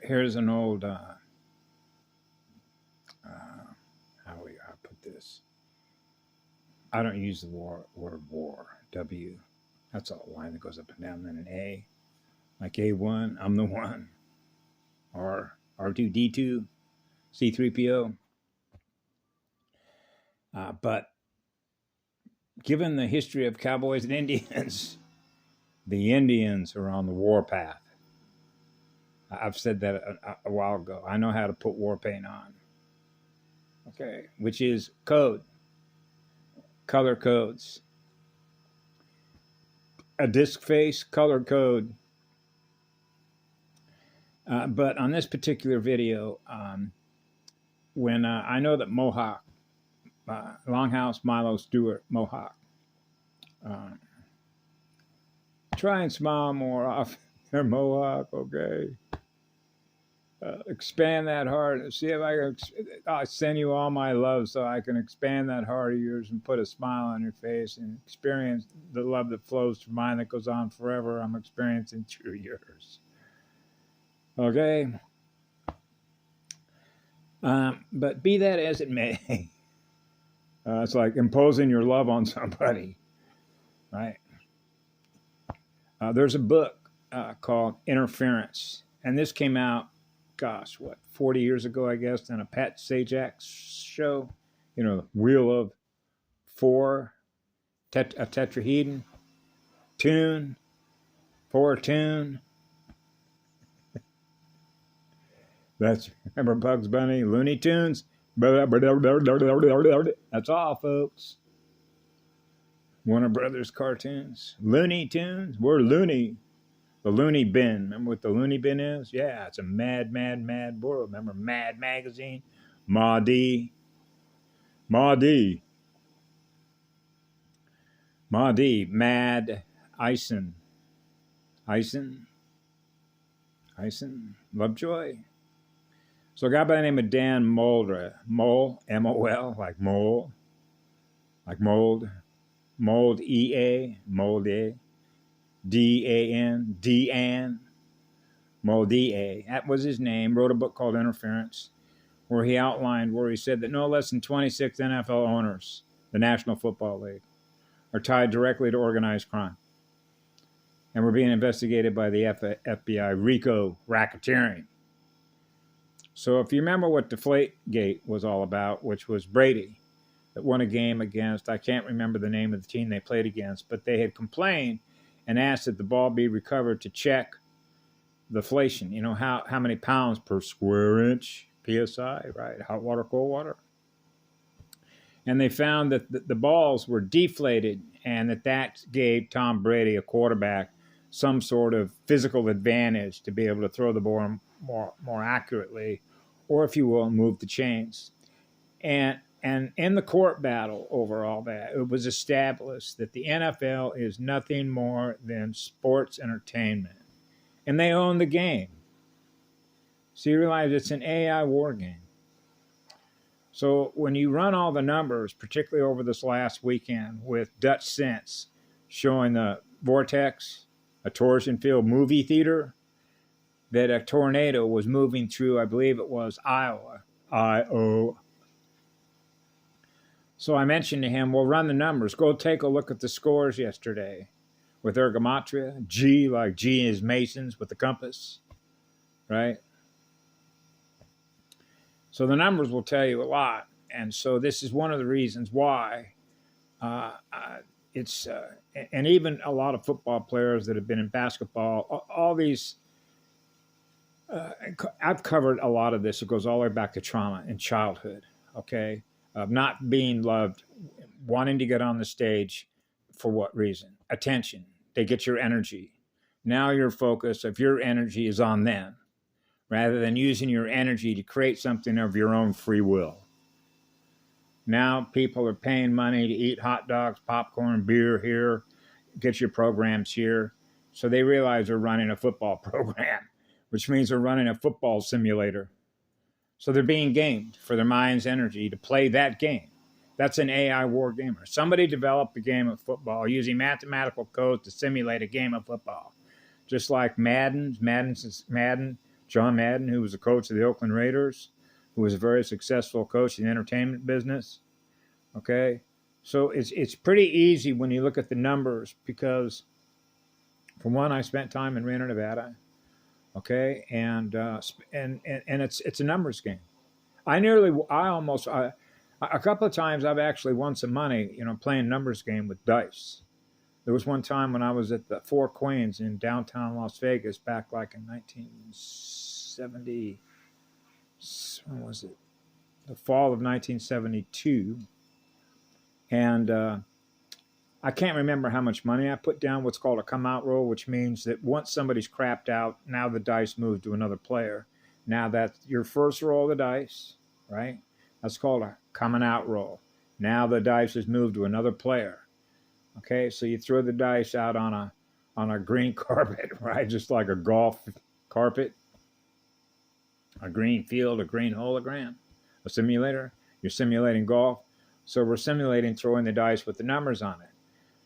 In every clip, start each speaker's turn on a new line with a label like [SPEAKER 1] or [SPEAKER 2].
[SPEAKER 1] Here's an old, how do I put this? I don't use the word war, W. That's a line that goes up and down, then an A. Like A1, I'm the one. Or R2D2, C3PO. But given the history of cowboys and Indians, the Indians are on the warpath. I've said that a while ago. I know how to put war paint on. Okay, which is code, color codes. A disc face, color code. But on this particular video, when I know that Mohawk, Longhouse Milo Stewart Mohawk, try and smile more often. They're Mohawk, okay? Expand that heart and see if I send you all my love so I can expand that heart of yours and put a smile on your face and experience the love that flows through mine that goes on forever. I'm experiencing through yours. Okay? But be that as it may, it's like imposing your love on somebody, right? There's a book called Interference, and this came out, 40 years ago, I guess, on a Pat Sajak show, Wheel of Four, a tetrahedron, tune, four tune. That's, remember Bugs Bunny, Looney Tunes? That's all, folks. Warner Brothers cartoons. Looney Tunes, we're loony. The Looney Bin. Remember what the Looney Bin is? Yeah, it's a mad, mad, mad world. Remember Mad Magazine? Ma D. Mad Ison. Lovejoy. So a guy by the name of Dan Moldra. Mole, M-O-L, like mole. Like mold. Mold, E-A. Mold-A. D-A-N, D-An, Moldia. That was his name. Wrote a book called Interference, where he said that no less than 26 NFL owners, the National Football League, are tied directly to organized crime and were being investigated by the FBI, RICO racketeering. So if you remember what Deflategate was all about, which was Brady that won a game against, I can't remember the name of the team they played against, but they had complained and asked that the ball be recovered to check the inflation. You know, how many pounds per square inch, PSI, right? Hot water, cold water. And they found that the balls were deflated and that gave Tom Brady, a quarterback, some sort of physical advantage to be able to throw the ball more accurately, or if you will, move the chains. And in the court battle over all that, it was established that the NFL is nothing more than sports entertainment. And they own the game. So you realize it's an AI war game. So when you run all the numbers, particularly over this last weekend with Dutch Sense showing the vortex, a torsion field movie theater, that a tornado was moving through, I believe it was Iowa, I-O. So I mentioned to him, well, run the numbers. Go take a look at the scores yesterday with ergomatria. G, like G is Masons with the compass, right? So the numbers will tell you a lot. And so this is one of the reasons why it's, and even a lot of football players that have been in basketball, all these, I've covered a lot of this. It goes all the way back to trauma in childhood, okay? Of not being loved, wanting to get on the stage for what reason? Attention. They get your energy. Now your focus of your energy is on them rather than using your energy to create something of your own free will. Now people are paying money to eat hot dogs, popcorn, beer here, get your programs here. So they realize they're running a football program, which means they're running a football simulator. So they're being gamed for their mind's energy to play that game. That's an AI war gamer. Somebody developed a game of football using mathematical code to simulate a game of football. Just like Madden John Madden, who was the coach of the Oakland Raiders, who was a very successful coach in the entertainment business. Okay, so it's pretty easy when you look at the numbers because, for one, I spent time in Reno, Nevada. Okay, and it's a numbers game. A couple of times I've actually won some money, playing numbers game with dice. There was one time when I was at the Four Queens in downtown Las Vegas back like in 1970. When was it? The fall of 1972. And I can't remember how much money I put down, what's called a come out roll, which means that once somebody's crapped out, now the dice move to another player. Now that's your first roll of the dice, right? That's called a coming out roll. Now the dice has moved to another player. Okay, so you throw the dice out on a green carpet, right? Just like a golf carpet, a green field, a green hologram, a simulator. You're simulating golf. So we're simulating throwing the dice with the numbers on it.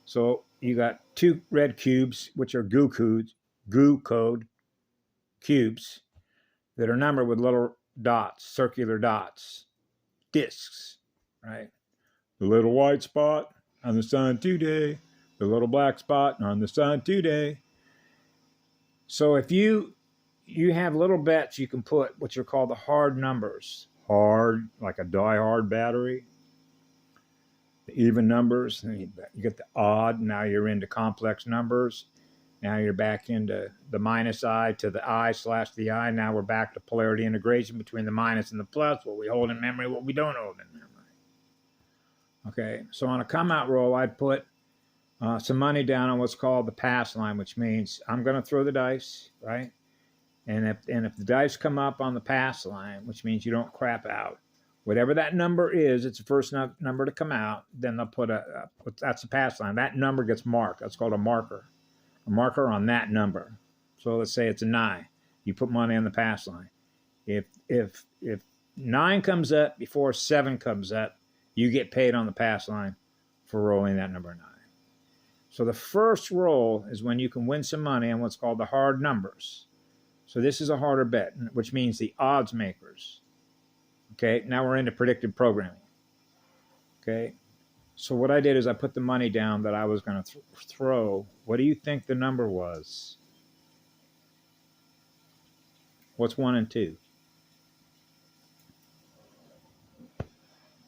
[SPEAKER 1] So you got 2 red cubes, which are goo code cubes that are numbered with little dots, circular dots, discs, right? The little white spot on the sun today, the little black spot on the sun today. So if you have little bets you can put, which are called the hard numbers, hard, like a die-hard battery, the even numbers, you get the odd, now you're into complex numbers, now you're back into the minus I to the I / the I, now we're back to polarity integration between the minus and the plus, what we hold in memory, what we don't hold in memory. Okay, so on a come out roll, I'd put some money down on what's called the pass line, which means I'm going to throw the dice, right? And if the dice come up on the pass line, which means you don't crap out, whatever that number is, it's the first number to come out, then they'll put that's the pass line. That number gets marked. That's called a marker on that number. So let's say it's a 9. You put money on the pass line. If 9 comes up before 7 comes up, you get paid on the pass line for rolling that number 9. So the first roll is when you can win some money on what's called the hard numbers. So this is a harder bet, which means the odds makers. Okay, now we're into predictive programming. Okay, so what I did is I put the money down that I was going to throw. What do you think the number was? What's 1 and 2?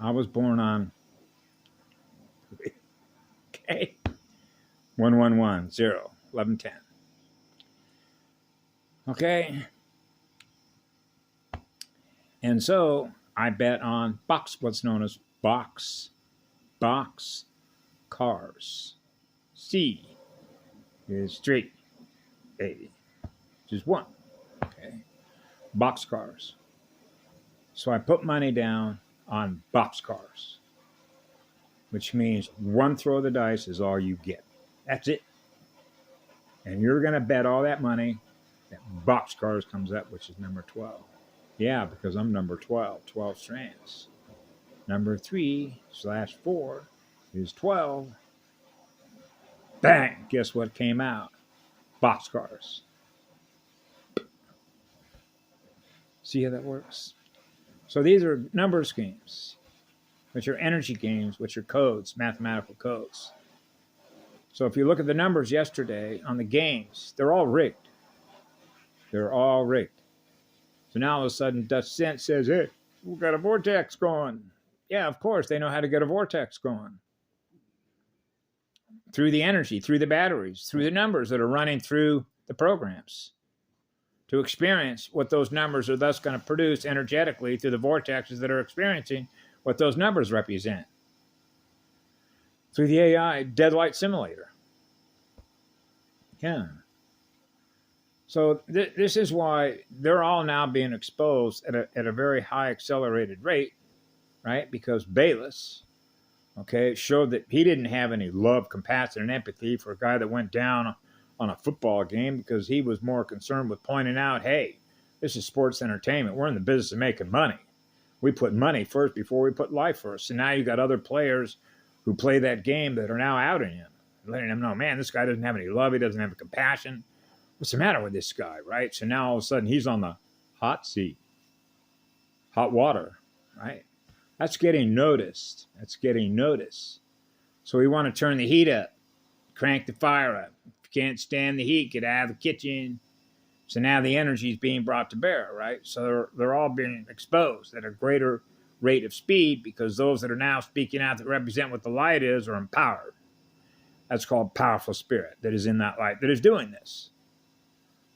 [SPEAKER 1] I was born on, okay, 111 0 11 10. Okay, and so I bet on what's known as box cars. C is 3, baby, which is 1. Okay, box cars. So I put money down on box cars, which means one throw of the dice is all you get. That's it. And you're going to bet all that money that box cars comes up, which is number 12. Yeah, because I'm number 12, 12 strands. Number 3/4 is 12. Bang! Guess what came out? Box cars. See how that works? So these are number schemes, which are energy games, which are codes, mathematical codes. So if you look at the numbers yesterday on the games, they're all rigged. They're all rigged. So now all of a sudden Dutch Cent says, hey, we've got a vortex going. Yeah, of course, they know how to get a vortex going. Through the energy, through the batteries, through the numbers that are running through the programs. To experience what those numbers are thus going to produce energetically through the vortexes that are experiencing what those numbers represent. Through the AI Deadlight Simulator. Yeah. So this is why they're all now being exposed at a very high accelerated rate, right? Because Bayless, okay, showed that he didn't have any love, compassion, and empathy for a guy that went down on a football game because he was more concerned with pointing out, hey, this is sports entertainment. We're in the business of making money. We put money first before we put life first. And now you got other players who play that game that are now outing him, letting him know, man, this guy doesn't have any love. He doesn't have compassion. what's the matter with this guy, right? So now all of a sudden he's on the hot seat, hot water, right? That's getting noticed. That's getting noticed. So we want to turn the heat up, crank the fire up. If you can't stand the heat, get out of the kitchen. So now the energy is being brought to bear, right? So they're all being exposed at a greater rate of speed because those that are now speaking out that represent what the light is are empowered. That's called powerful spirit that is in that light that is doing this.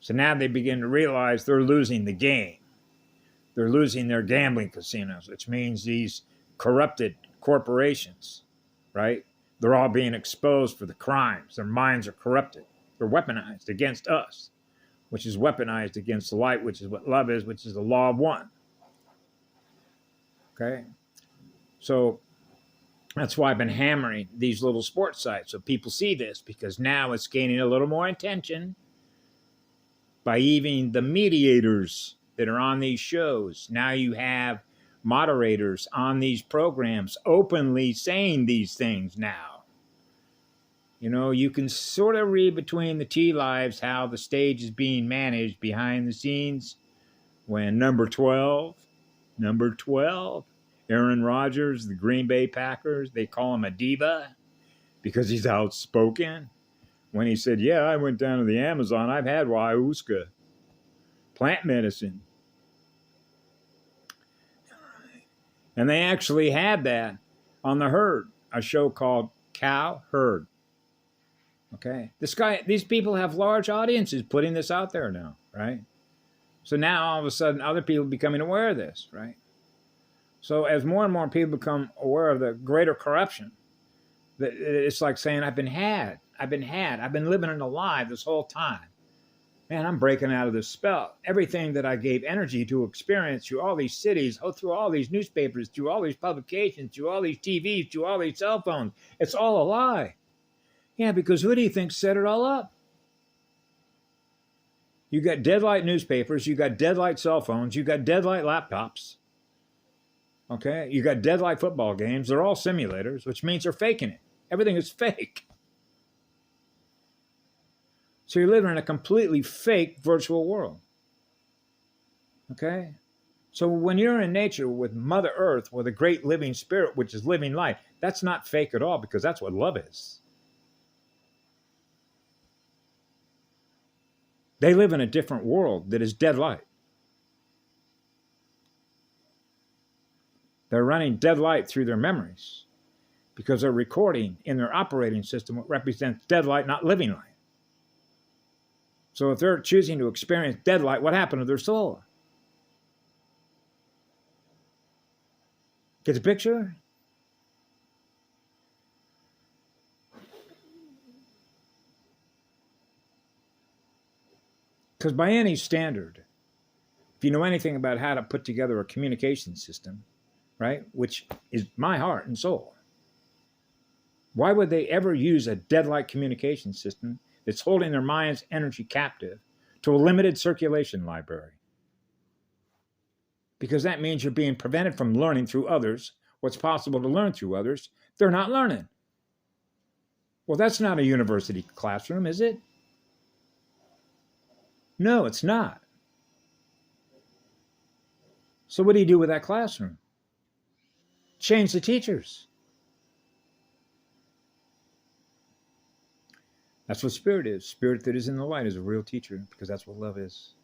[SPEAKER 1] So now they begin to realize they're losing the game. They're losing their gambling casinos, which means these corrupted corporations, right? They're all being exposed for the crimes. Their minds are corrupted. They're weaponized against us, which is weaponized against the light, which is what love is, which is the law of one. Okay? So that's why I've been hammering these little sports sites so people see this, because now it's gaining a little more attention by even the mediators that are on these shows. Now you have moderators on these programs openly saying these things now. You know, you can sort of read between the tea leaves how the stage is being managed behind the scenes when number 12, Aaron Rodgers, the Green Bay Packers, they call him a diva because he's outspoken. When he said, yeah, I went down to the Amazon, I've had ayahuasca, plant medicine. And they actually had that on The Herd, a show called Cow Herd. Okay. These people have large audiences putting this out there now, right? So now all of a sudden other people are becoming aware of this, right? So as more and more people become aware of the greater corruption, it's like saying, I've been had. I've been living in a lie this whole time. Man, I'm breaking out of this spell. Everything that I gave energy to experience through all these cities, through all these newspapers, through all these publications, through all these TVs, through all these cell phones, it's all a lie. Yeah, because who do you think set it all up? You got deadlight newspapers, you got deadlight cell phones, you got deadlight laptops. Okay, you got deadlight football games. They're all simulators, which means they're faking it. Everything is fake. So you're living in a completely fake virtual world. Okay? So when you're in nature with Mother Earth, with a great living spirit, which is living life, that's not fake at all, because that's what love is. They live in a different world that is dead light. They're running dead light through their memories because they're recording in their operating system what represents dead light, not living light. So if they're choosing to experience dead light, what happened to their soul? Get the picture? Because by any standard, if you know anything about how to put together a communication system, right, which is my heart and soul, why would they ever use a dead-light communication system that's holding their mind's energy captive to a limited circulation library? Because that means you're being prevented from learning through others what's possible to learn through others. They're not learning. Well, that's not a university classroom, is it? No, it's not. So what do you do with that classroom? Change the teachers. That's what spirit is. Spirit that is in the light is a real teacher, because that's what love is.